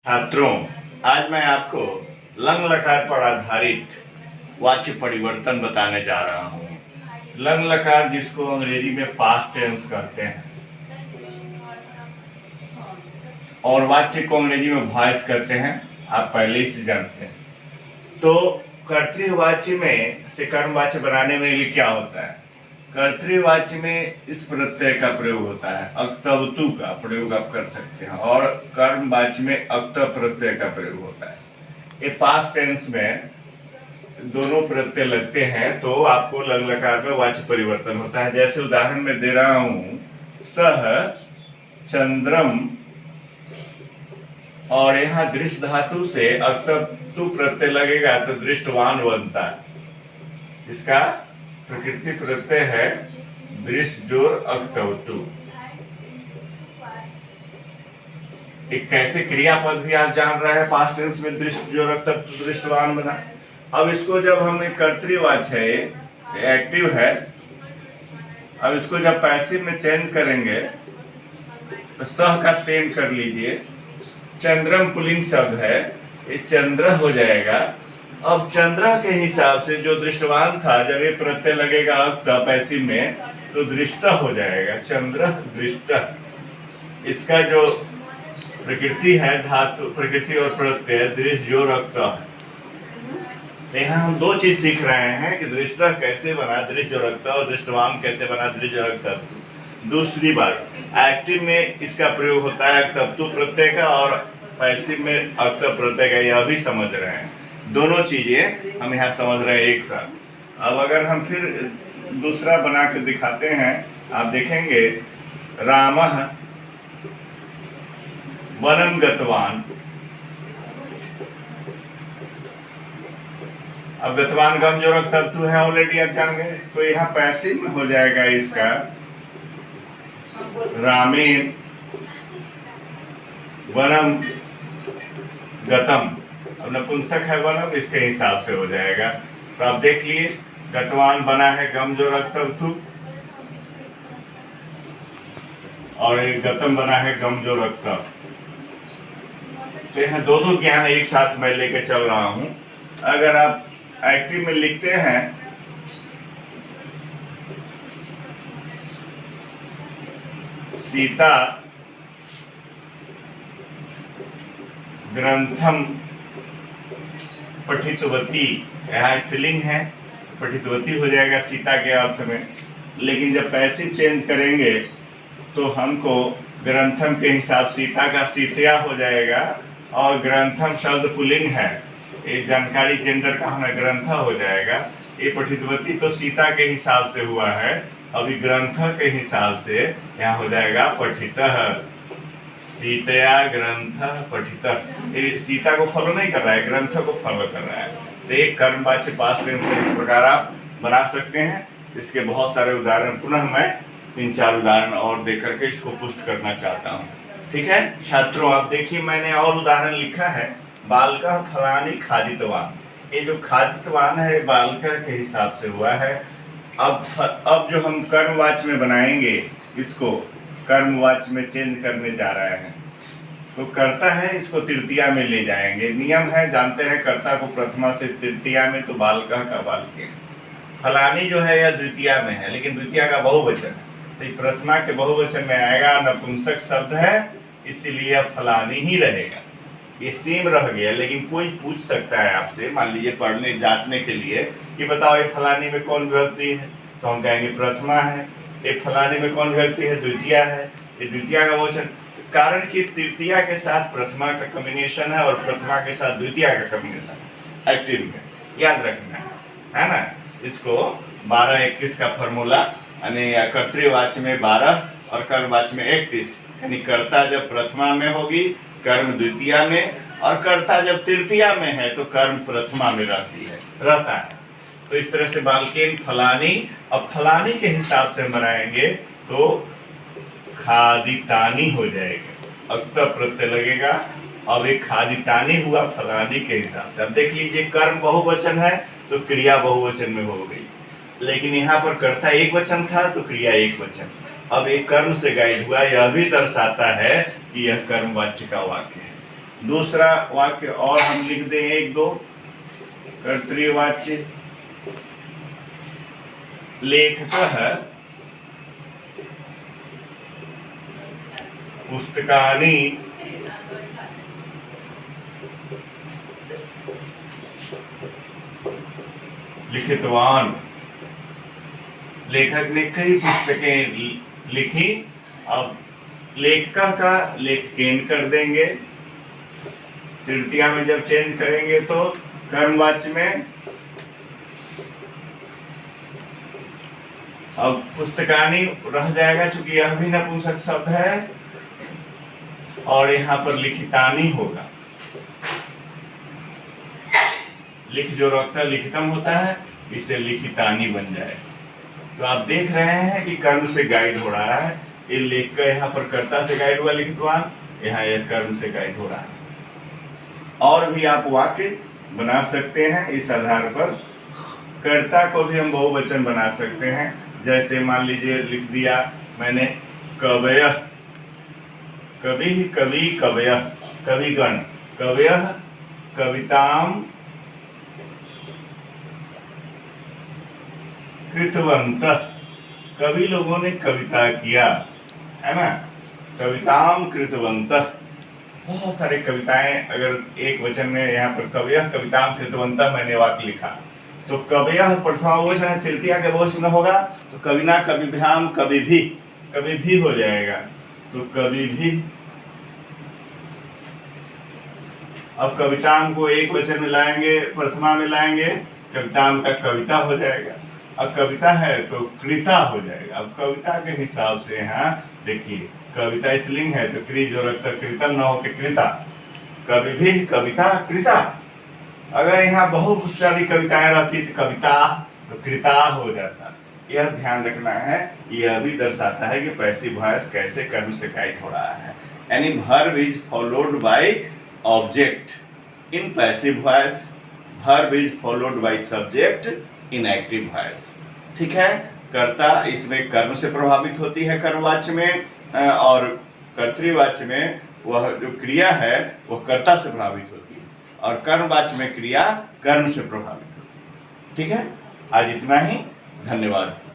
छात्रों, आज मैं आपको लंग लकार पर आधारित वाच्य परिवर्तन बताने जा रहा हूँ। लंग लकार जिसको अंग्रेजी में पास्ट टेंस कहते हैं और वाच्य को अंग्रेजी में वॉइस कहते हैं, आप पहले ही से जानते हैं। तो कर्तृवाच्य में से कर्मवाच्य बनाने में लिए क्या होता है? कर्तृवाच्य में इस प्रत्यय का प्रयोग होता है, अक्तवतु का प्रयोग आप कर सकते हैं, और कर्मवाच्य में अक्त प्रत्यय का प्रयोग होता है। ये पास्ट टेंस में दोनों प्रत्यय लगते हैं तो आपको लंग लकार में वाच्य परिवर्तन होता है। जैसे उदाहरण में दे रहा हूं, सह चंद्रम, और यहाँ दृष्ट धातु से अक्तवतु प्रत्यय लगेगा तो दृष्टवान बनता है। इसका प्रकृति प्रत्यय है दृष्ट जोर अक्तवतु। एक कैसे क्रियापद भी आप जान रहे हैं, पास्ट टेंस में दृष्ट जोर अक्तवतु दृष्टवान बना। अब इसको जब हम एक कर्तृवाच्य है, एक्टिव है, अब इसको जब पैसिव में चेंज करेंगे तो सह का तेन कर लीजिए, चंद्रम पुल्लिंग शब्द है, ये चंद्र हो जाएगा। अब चंद्र के हिसाब से जो दृष्टवान था, जब ये प्रत्यय लगेगा पैसिव में तो दृष्ट हो जाएगा, चंद्र दृष्ट। इसका जो प्रकृति है, धातु प्रकृति और प्रत्यय दृष्ट जो रक्त है। यहाँ हम दो चीज सीख रहे हैं कि दृष्ट कैसे बना दृष्ट जो रक्त, और दृष्टवान कैसे बना दृष्ट जो रक्त। दूसरी बात, एक्टिव में इसका प्रयोग होता है अक्तवतु प्रत्यय का, और पैसिव में अक्त प्रत्यय का, यह भी समझ रहे हैं। दोनों चीजें हम यहाँ समझ रहे हैं एक साथ। अब अगर हम फिर दूसरा बना के दिखाते हैं, आप देखेंगे, रामः वनं गतवान। अब गतवान गम जो रक्तवतु है ऑलरेडी आप जान गए, तो यहाँ पैसिव में हो जाएगा इसका रामेण वनम गतम। अब नपुंसक है वनम, इसके हिसाब से हो जाएगा। तो आप देख लिए, गतवान बना है गम जो रक्तवतु, और एक गतम बना है गम जो रक्त। यहाँ दोनों ज्ञान एक साथ मैं लेके चल रहा हूं। अगर आप एक्टिव में लिखते हैं, सीता ग्रंथम पठितवती, यहाँ स्त्रीलिंग है, पठितवती हो जाएगा सीता के अर्थ में। लेकिन जब पैसिव चेंज करेंगे तो हमको ग्रंथम के हिसाब सीता का सीतया हो जाएगा, और ग्रंथम शब्द पुल्लिंग है, ये जानकारी जेंडर का होना, ग्रंथ हो जाएगा। ये पठितवती तो सीता के हिसाब से हुआ है, अभी ग्रंथ के हिसाब से यहाँ हो जाएगा पठितः, सीतया ग्रंथ पठितः। ये सीता को फॉलो नहीं कर रहा है, ग्रंथ को फॉलो कर रहा है। तो एक कर्मवाच्य पास्ट टेंस में इस प्रकार आप बना सकते हैं। इसके बहुत सारे उदाहरण पुनः मैं 3-4 उदाहरण और देकर के इसको पुष्ट करना चाहता हूँ। ठीक है छात्रों, आप देखिए, मैंने और उदाहरण लिखा है, बालकः फलानी खादितवान। ये जो खादितवान है बालकः के हिसाब से हुआ है। अब जो हम कर्मवाच्य में बनाएंगे, इसको कर्मवाच्य में चेंज करने जा रहे हैं, तो कर्ता है, इसको तृतीया में ले जाएंगे। नियम है, जानते हैं, कर्ता को प्रथमा से तृतीया में, तो बालकः का बालके। फलानी जो है यह द्वितीया में है, लेकिन द्वितीया का बहुवचन है, तो प्रथमा के बहुवचन में आएगा, नपुंसक शब्द है, इसीलिए फलानी ही रहेगा। ये सेम रह गया, लेकिन कोई पूछ सकता है आपसे, मान लीजिए पढ़ने जांचने के लिए, कि बताओ ये फलानी में कौन विभक्ति है, तो हम कहेंगे प्रथमा है। ये फलानी में कौन विभक्ति है, द्वितीया है, ये द्वितीया का बहुवचन। कारण कि तृतीया के साथ प्रथमा का कॉम्बिनेशन है, और प्रथमा के साथ द्वितीया का कॉम्बिनेशन एक्टिव में, याद रखना है ना। इसको 12-21 का फॉर्मूला, यानी कर्तृवाच्य में 12 और कर्मवाच्य में 31, यानी कर्ता जब प्रथमा में होगी, कर्म द्वितीया में, और कर्ता जब तृतीया में है तो कर्म प्रथमा में रहता है। तो इस तरह से बालकेन फलानी। अब फलानी के हिसाब से बनाएंगे तो खादितानी हो जाएगा, अक्त प्रत्यय लगेगा। अब एक खादितानी हुआ फलानी के हिसाब से। अब देख लीजिए, कर्म बहुवचन है तो क्रिया बहुवचन में हो गई, लेकिन यहाँ पर कर्ता एक वचन था तो क्रिया एक वचन। अब एक कर्म से गाइड हुआ, यह भी दर्शाता है कि यह कर्मवाच्य का वाक्य है। दूसरा वाक्य और हम लिख दें एक दो कर्तृवाच्य। लेखकः पुस्तकानि लिखितवान। लेखक ने कई पुस्तकें लिखी। अब लेखका का लेखकेन कर देंगे। तृतीया में जब चेंज करेंगे तो कर्मवाच्य में अब पुस्तकानि रह जाएगा, चूंकि यह भी नपुंसक शब्द है, और यहाँ पर लिखितानि होगा। लिख जो रखता लिखितम होता है, इससे लिखितानि बन जाए। तो आप देख रहे हैं कि कर्म से गाइड हो रहा है। ये लेख का यहाँ पर कर्ता से गाइड हुआ लिखितवान, यहाँ यह कर्म से गाइड हो रहा है। और भी आप वाक्य बना सकते हैं इस आधार पर। कर्ता को भी हम बहुवचन बना सकते हैं। जैसे मान लीजिए लिख दिया मैंने कवयः, कवि कवि कवयः, कविगण, कवयः कविताम कृतवन्तः, कवि लोगों ने कविता किया, है ना। कविताम कृतवन्तः, बहुत सारे कविताएं। अगर एक वचन में यहाँ पर कवयः कविताम कृतवन्तः मैंने वाक्य लिखा, तो कवयः प्रथमा बहुवचन है, तृतीया के बहुवचन होगा तो कविना कविभ्याम कवि भी हो जाएगा। तो कवि भी। अब कविताम को एक वचन में लाएंगे, प्रथमा में लाएंगे, कविताम का कविता हो जाएगा। अब कविता है तो कृता हो जाएगा। अब कविता के हिसाब से यहाँ देखिए, कविता स्त्रीलिंग है तो क्री जो रखता कृतम न होकर कृता, कवि भी कविता कृता। अगर यहाँ बहुत सारी कविताएं रहती तो कविता तो कृता हो जाता। यह ध्यान रखना है। यह भी दर्शाता है कि पैसिव वॉइस कैसे कर्म से गाइड हो रहा है। यानी verb is followed by object in passive voice, verb is followed by subject in active voice. ठीक है। कर्ता इसमें कर्म से प्रभावित होती है कर्मवाच्य में, और कर्तृवाच्य में वह जो क्रिया है वह कर्ता से प्रभावित होती है, और कर्मवाच्य में क्रिया कर्म से प्रभावित होती है। ठीक है। आज इतना ही। धन्यवाद।